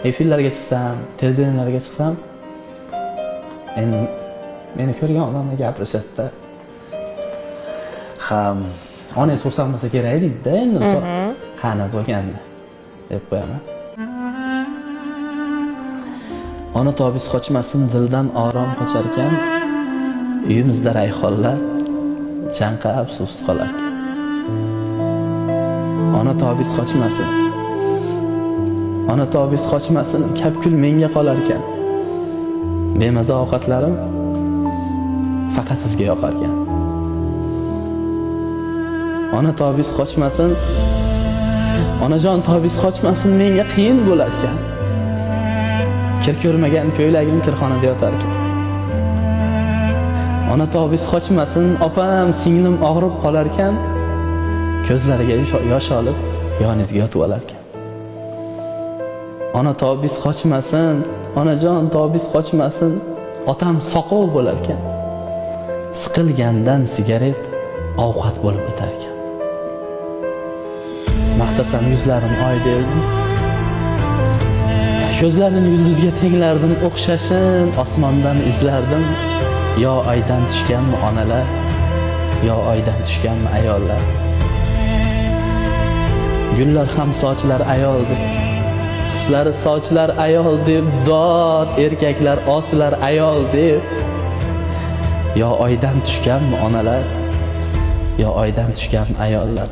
efirlarga chiqsam, televidenlarga chiqsam, endi meni ko'rgan odamlar gapirishadi-da. Ha, onangiz xursand bo'lsa kerak deydi-da endi qani bo'lganda deb qo'yaman. Ona tobis qochmasin, dildan orom qochar ekan, uyimizda rayhonlar chanqab suvsiz qolar ekan. Ona tobis qochmasin. Ona tobis qochmasin, kapkul menga qolar ekan. Bemaza ovqatlarim faqat sizga yoqar ekan. Ona tobis qochmasin, onajon tobis qochmasin, menga qiyin bo'lar ekan. Kir ko'rmagan ko'ylagim kirxonada yotar ekan. Ona tobis qochmasin, opam, singlim og'rib qolar ekan, ko'zlariga yosh olib, yoningizga yotib olar ekan. Ona tobis qochmasin, onajon tobis qochmasin, otam soqov bo'lar ekan. Siqilgandan sigaret ovqat bo'lib o'tar ekan. Maqtasam yuzlarim oy derdim. Ko'zlarini yulduzga tenglardim, o'xshashin osmondan izlardim. Yo oydan tushganmi onalar, yo oydan tushganmi ayollar. Gullar ham sochlar ayol deb, hislari sochlar ayol deb, dod erkaklar oslar ayol deb. Yo oydan tushganmi onalar, yo oydan tushganmi ayollar.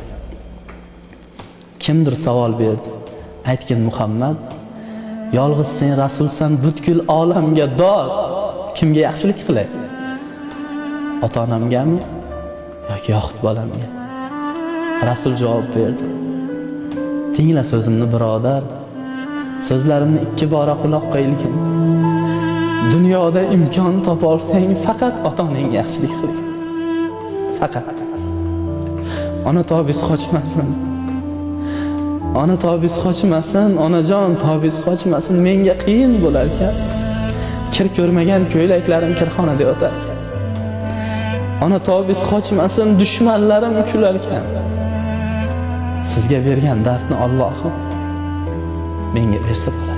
Kimdir savol berdi, aytgin Muhammad, yolg'iz sen rasulsan butkul olamga dod. Kimga yaxshilik qilay? Ota-onamgami yoki yoxud bolamga? Rasul javob berdi. Tingla so'zimni birodar, so'zlarimni ikki bora quloqqa ilgin. Dunyoda imkon topolsang faqat ota-onangga yaxshilik qil. Faqat. Ona tobis qochmasin. Ona tobis qochmasin, onajon tobis qochmasin, menga qiyin bo'lar ekan. Kir ko'rmagan ko'ylaklarim kirxonada yotar ekan. Ona tobis qochmasin, dushmanlarim kular ekan. Sizga bergan dardni Allohim menga bersa bo'lar.